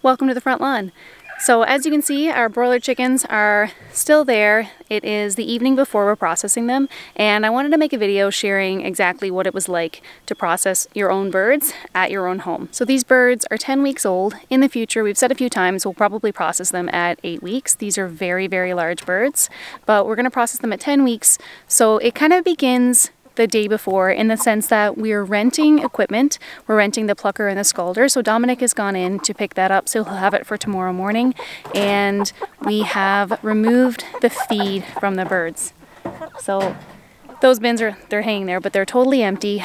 Welcome to the front lawn. So as you can see, our broiler chickens are still there. It is the evening before we're processing them, and I wanted to make a video sharing exactly what it was like to process your own birds at your own home. So these birds are 10 weeks old. In the future, we've said a few times, we'll probably process them at 8 weeks. These are very, very large birds, but we're gonna process them at 10 weeks. So it kind of begins the day before in the sense that we're renting equipment. We're renting the plucker and the scalder. So Dominic has gone in to pick that up, so he'll have it for tomorrow morning. And we have removed the feed from the birds. So those bins they're hanging there, but they're totally empty.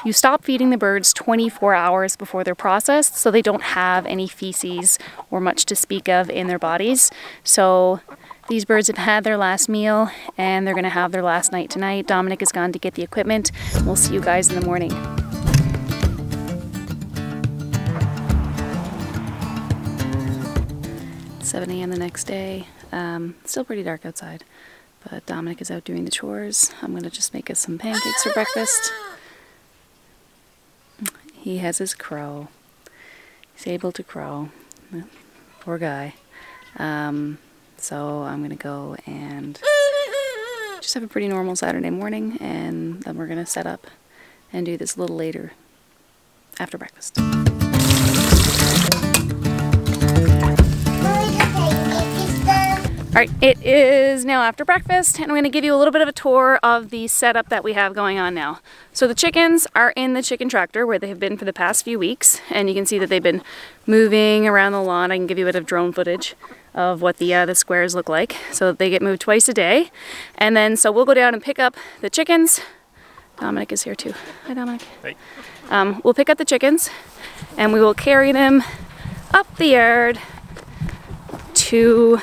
You stop feeding the birds 24 hours before they're processed, so they don't have any feces or much to speak of in their bodies. So these birds have had their last meal and they're gonna have their last night tonight. Dominic has gone to get the equipment. We'll see you guys in the morning. 7 a.m. the next day. Still pretty dark outside, but Dominic is out doing the chores. I'm gonna just make us some pancakes for breakfast. He has his crow. He's able to crow. Poor guy. So I'm gonna go and just have a pretty normal Saturday morning, and then we're gonna set up and do this a little later after breakfast. Alright, it is now after breakfast, and I'm going to give you a little bit of a tour of the setup that we have going on now. So the chickens are in the chicken tractor where they have been for the past few weeks, and you can see that they've been moving around the lawn. I can give you a bit of drone footage of what the squares look like. So they get moved twice a day, and then so we'll go down and pick up the chickens. Dominic is here too. Hi Dominic. Hey. We'll pick up the chickens and we will carry them up the yard to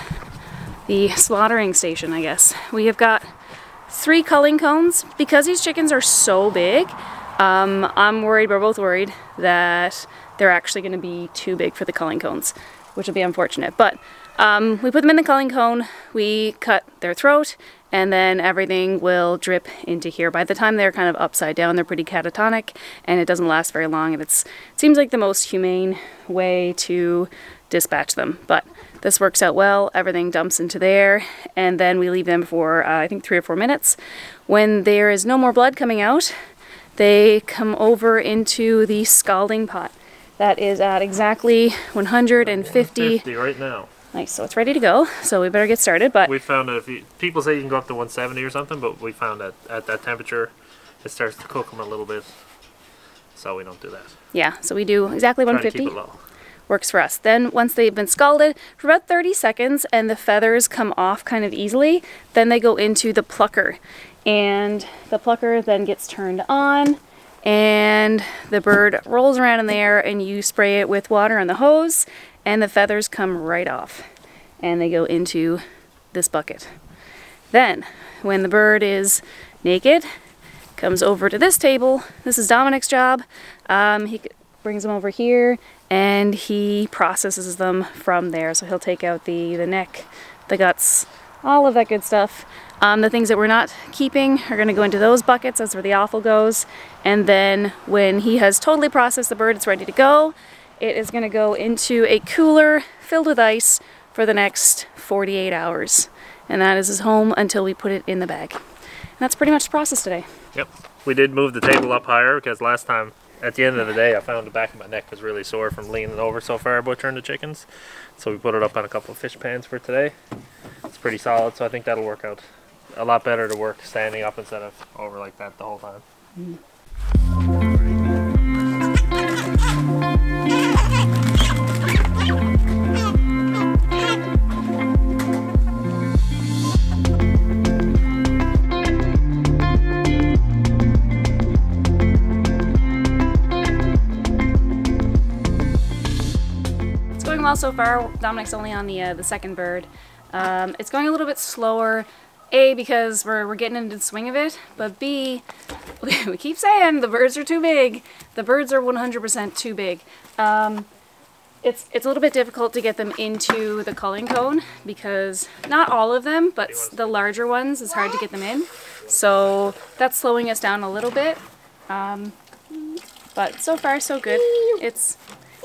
the slaughtering station, I guess. We have got 3 culling cones. Because these chickens are so big, I'm worried, we're both worried, that they're actually going to be too big for the culling cones, which will be unfortunate. But we put them in the culling cone, we cut their throat, and then everything will drip into here. By the time they're kind of upside down, they're pretty catatonic, and it doesn't last very long, and it seems like the most humane way to dispatch them. But this works out well. Everything dumps into there, and then we leave them for I think 3 or 4 minutes. When there is no more blood coming out, they come over into the scalding pot. That is at exactly 150 right now. Nice, so it's ready to go, so we better get started. But we found that people say you can go up to 170 or something, but we found that at that temperature it starts to cook them a little bit, so we don't do that. Yeah, so we do exactly 150. Try to keep it low. Works for us. Then once they've been scalded for about 30 seconds and the feathers come off kind of easily, then they go into the plucker, and the plucker then gets turned on and the bird rolls around in there, and you spray it with water on the hose and the feathers come right off and they go into this bucket. Then when the bird is naked, comes over to this table. This is Dominic's job. He brings them over here and he processes them from there. So he'll take out the neck, the guts, all of that good stuff. The things that we're not keeping are going to go into those buckets. That's where the offal goes. And then when he has totally processed the bird, it's ready to go. It is going to go into a cooler filled with ice for the next 48 hours. And that is his home until we put it in the bag. And that's pretty much the process today. Yep. We did move the table up higher because last time, at the end of the day, I found the back of my neck was really sore from leaning over so far butchering the chickens. So we put it up on a couple of fish pans for today. It's pretty solid, so I think that'll work out a lot better to work standing up instead of over like that the whole time. Well, so far Dominic's only on the second bird. It's going a little bit slower, A, because we're getting into the swing of it, but B, we keep saying the birds are too big. The birds are 100% too big. It's a little bit difficult to get them into the culling cone because not all of them, but the larger ones is hard to get them in. So that's slowing us down a little bit. But so far so good. It's,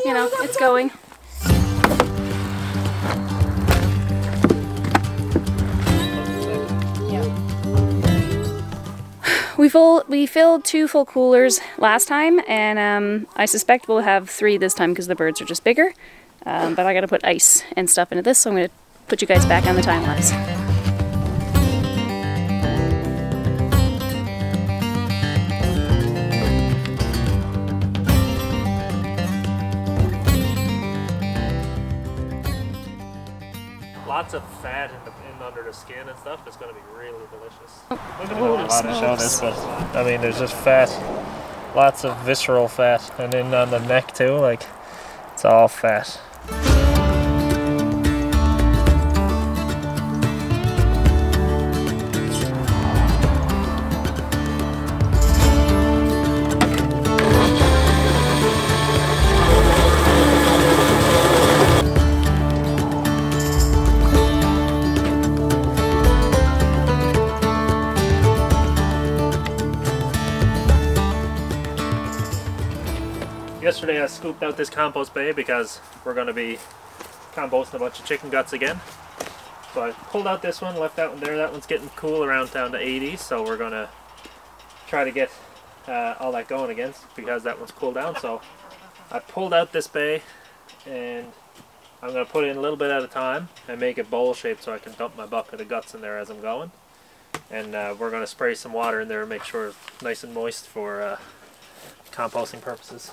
you know, it's going. we filled 2 full coolers last time, and I suspect we'll have 3 this time because the birds are just bigger. But I gotta put ice and stuff into this, so I'm gonna put you guys back on the time lapse. Lots of fat in under the skin and stuff. It's going to be really delicious. Look at Holy the to show this, but I mean, there's just fat, lots of visceral fat, and then on the neck too. Like, it's all fat. Yesterday I scooped out this compost bay because we're going to be composting a bunch of chicken guts again. So I pulled out this one, left that one there. That one's getting cool around down to 80, so we're going to try to get all that going again because that one's cooled down. So I pulled out this bay and I'm going to put in a little bit at a time and make it bowl shaped so I can dump my bucket of guts in there as I'm going. And we're going to spray some water in there and make sure it's nice and moist for composting purposes.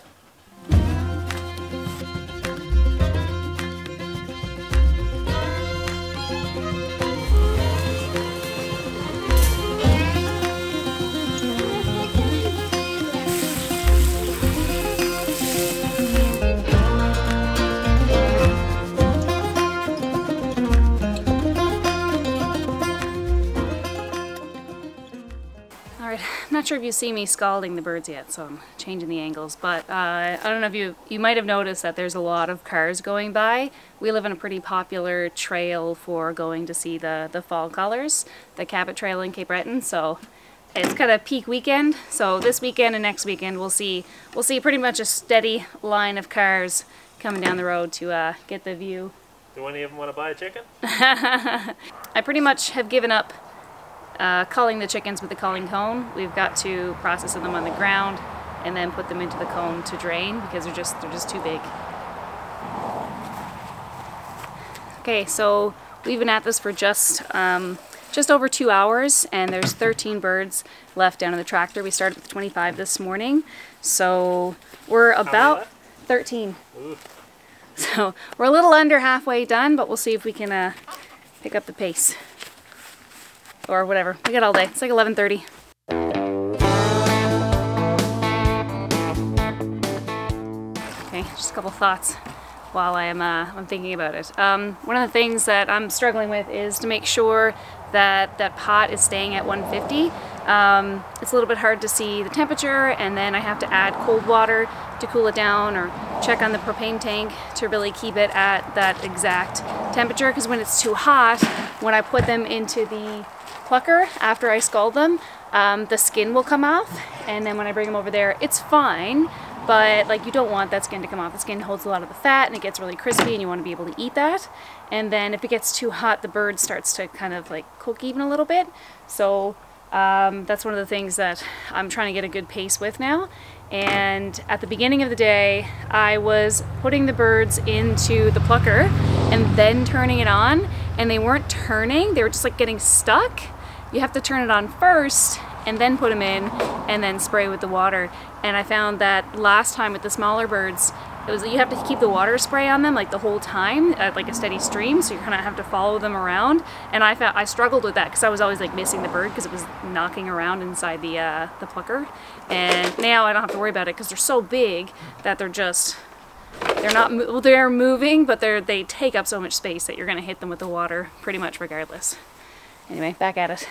I'm not sure if you see me scalding the birds yet, so I'm changing the angles, but I don't know if you might have noticed that there's a lot of cars going by. We live on a pretty popular trail for going to see the fall colors, the Cabot Trail in Cape Breton, so it's kind of peak weekend. So this weekend and next weekend we'll see pretty much a steady line of cars coming down the road to get the view. Do any of them want to buy a chicken? I pretty much have given up culling the chickens with the culling cone. We've got to process them on the ground and then put them into the cone to drain because they're just too big. Okay, so we've been at this for just over 2 hours, and there's 13 birds left down in the tractor. We started with 25 this morning, so we're about 13. Ooh. So we're a little under halfway done, but we'll see if we can pick up the pace. Or whatever. We got all day. It's like 11:30. Okay, just a couple thoughts while I'm thinking about it. One of the things that I'm struggling with is to make sure that that pot is staying at 150. It's a little bit hard to see the temperature, and then I have to add cold water to cool it down, or check on the propane tank to really keep it at that exact temperature, because when it's too hot, when I put them into the plucker after I scald them, the skin will come off, and then when I bring them over there it's fine, but like, you don't want that skin to come off. The skin holds a lot of the fat and it gets really crispy, and you want to be able to eat that. And then if it gets too hot, the bird starts to kind of like cook even a little bit. So that's one of the things that I'm trying to get a good pace with now. And at the beginning of the day I was putting the birds into the plucker and then turning it on, and they weren't turning, they were just like getting stuck. You have to turn it on first and then put them in and then spray with the water. And I found that last time with the smaller birds, it was, you have to keep the water spray on them like the whole time at like a steady stream, so you kind of have to follow them around. And I struggled with that because I was always like missing the bird because it was knocking around inside the plucker. And now I don't have to worry about it because they're so big that they're moving, but they take up so much space that you're going to hit them with the water pretty much regardless. Anyway, back at it.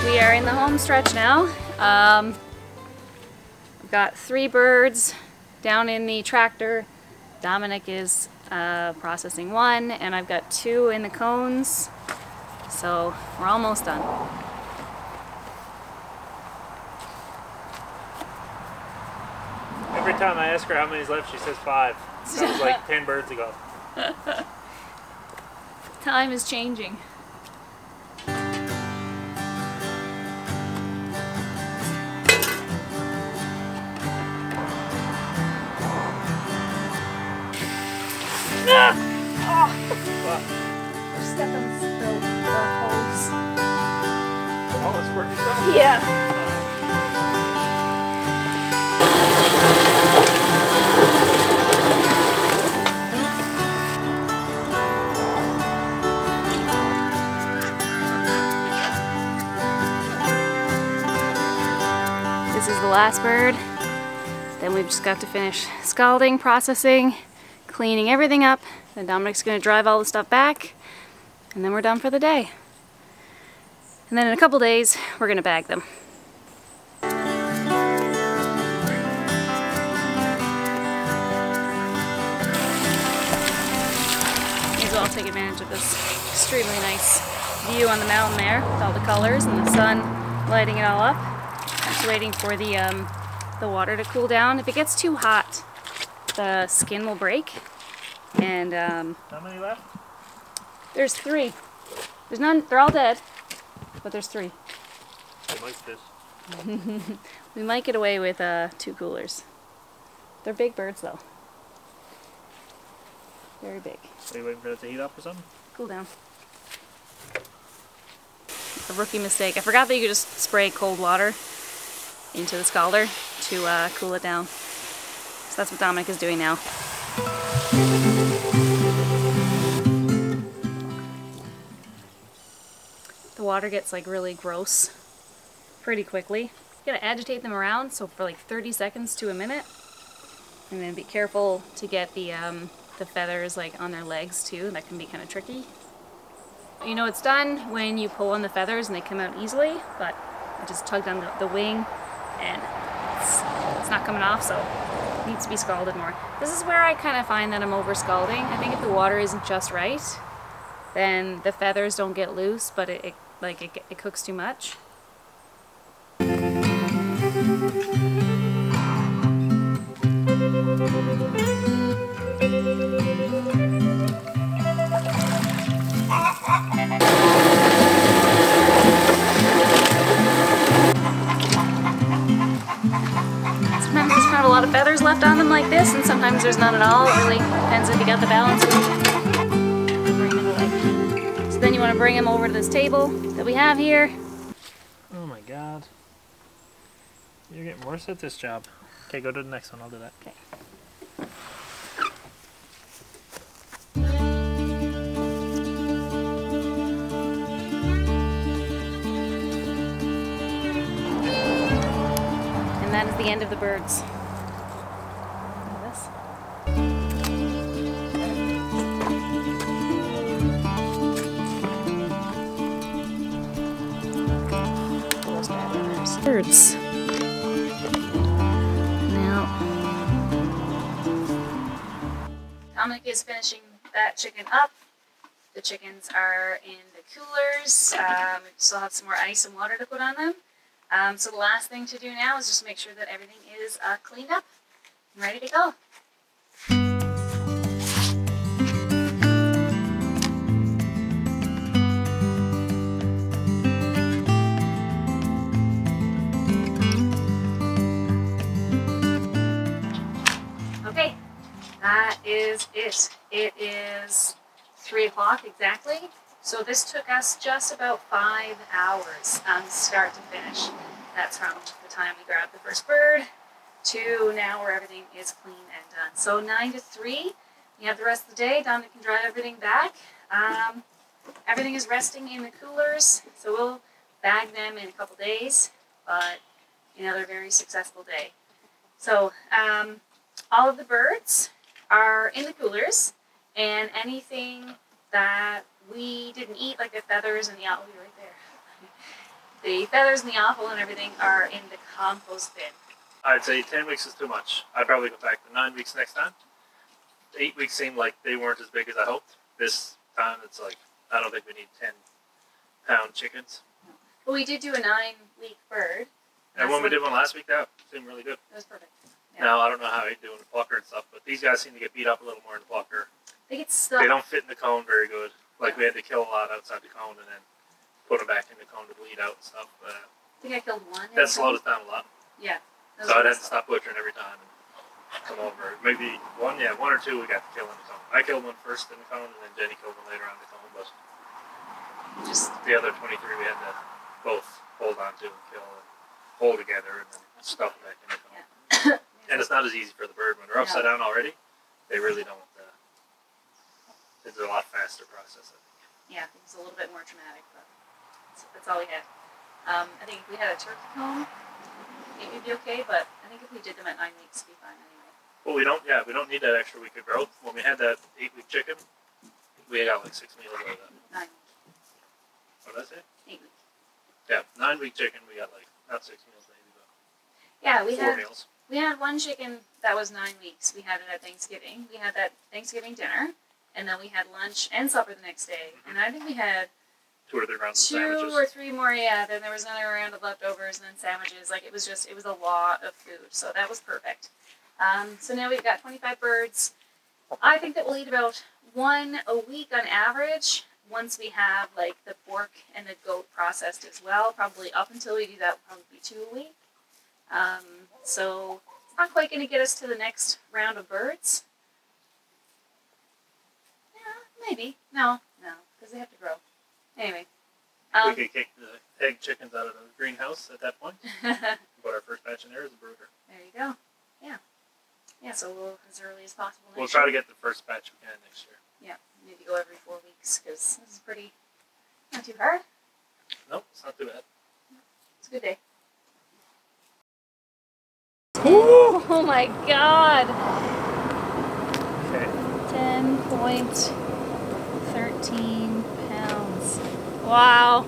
We are in the home stretch now. We've got 3 birds down in the tractor. Dominic is processing 1, and I've got 2 in the cones. So we're almost done. time I ask her how many's left, she says 5. That was like 10 birds ago. Time is changing. Step on the hose. Oh, it's working stuff? Yeah. This is the last bird. Then we've just got to finish scalding, processing, cleaning everything up. Then Dominic's going to drive all the stuff back, and then we're done for the day. And then in a couple days, we're going to bag them. May as well take advantage of this extremely nice view on the mountain there with all the colors and the sun lighting it all up. I'm just waiting for the water to cool down. If it gets too hot, the skin will break. And how many left? There's 3. There's none. They're all dead, but there's 3. Fish. We might get away with 2 coolers. They're big birds though. Very big. Are you waiting for it to heat up or something? Cool down. A rookie mistake. I forgot that you could just spray cold water into the scalder to cool it down. So that's what Dominic is doing now. The water gets like really gross pretty quickly. You gotta agitate them around, so for like 30 seconds to a minute. And then be careful to get the feathers like on their legs too. That can be kind of tricky. You know it's done when you pull on the feathers and they come out easily, but I just tugged on the wing and it's not coming off, so it needs to be scalded more. This is where I kind of find that I'm over scalding. I think if the water isn't just right, then the feathers don't get loose, but it cooks too much. Sometimes there's not a lot of feathers left on them like this, and sometimes there's none at all. It really depends if you got the balance. So then you want to bring them over to this table that we have here. Oh my god. You're getting worse at this job. Okay, go to the next one. I'll do that. Okay. And that is the end of the birds. Look at this. Those bad others. Birds. Now, Dominic is finishing that chicken up. The chickens are in the coolers. We still have some more ice and water to put on them. So the last thing to do now is just make sure that everything is cleaned up and ready to go. Okay, that is it. It is 3 o'clock exactly. So this took us just about 5 hours start to finish. That's from the time we grabbed the first bird to now where everything is clean and done. So 9 to 3, you have the rest of the day. Dominic can drive everything back. Everything is resting in the coolers, so we'll bag them in a couple days, but another very successful day. So all of the birds are in the coolers, and anything that we didn't eat, like the feathers and the offal, right there. The feathers and the offal and everything are in the compost bin. I'd say 10 weeks is too much. I'd probably go back to 9 weeks next time. 8 weeks seemed like they weren't as big as I hoped. This time it's like, I don't think we need 10-pound chickens. But we did do a 9-week bird. And when we did one last week, that seemed really good. That was perfect. Yeah. Now, I don't know how he's doing the plucker and stuff, but these guys seem to get beat up a little more in the plucker. They get stuck. They don't fit in the cone very good. Like, we had to kill a lot outside the cone and then put them back in the cone to bleed out and stuff. I think I killed one. That slowed us down a lot. Yeah. So I'd have to stop butchering every time and come over. Maybe one or two we got to kill in the cone. I killed one first in the cone and then Jenny killed one later on in the cone. But just the other 23 we had to both hold on to and kill and hold together and then stuff back in the cone. Yeah. And it's not as easy for the bird when they're upside down already. They really don't. It's a lot faster process, I think. Yeah, I think it's a little bit more traumatic, but that's all we had. I think if we had a turkey cone, it would be okay, but I think if we did them at 9 weeks, it'd be fine anyway. Well, we don't need that extra week of growth. When we had that 8-week chicken, we got like 6 meals out of that. 9 weeks. What did I say? 8 weeks. Yeah, 9-week chicken, we got like, not 6 meals maybe, but yeah, 4 meals. We had one chicken that was 9 weeks. We had it at Thanksgiving. We had that Thanksgiving dinner, and then we had lunch and supper the next day. And I think we had 2 or 3 rounds of 2 sandwiches. or 3 more, yeah. Then there was another round of leftovers and then sandwiches. Like, it was a lot of food. So that was perfect. So now we've got 25 birds. I think that we'll eat about 1 a week on average once we have, like, the pork and the goat processed as well. Probably up until we do that, will probably be 2 a week. So it's not quite going to get us to the next round of birds. Yeah, maybe. No, because they have to grow. Anyway. We could kick the egg chickens out of the greenhouse at that point. But our first batch in there is a brooder. There you go. Yeah. Yeah, so we'll, as early as possible next We'll try to get the first batch we can next year. Yeah, maybe go every 4 weeks, because this is pretty, not too hard. Nope, it's not too bad. It's a good day. Oh my god! Okay. 10.13 pounds. Wow.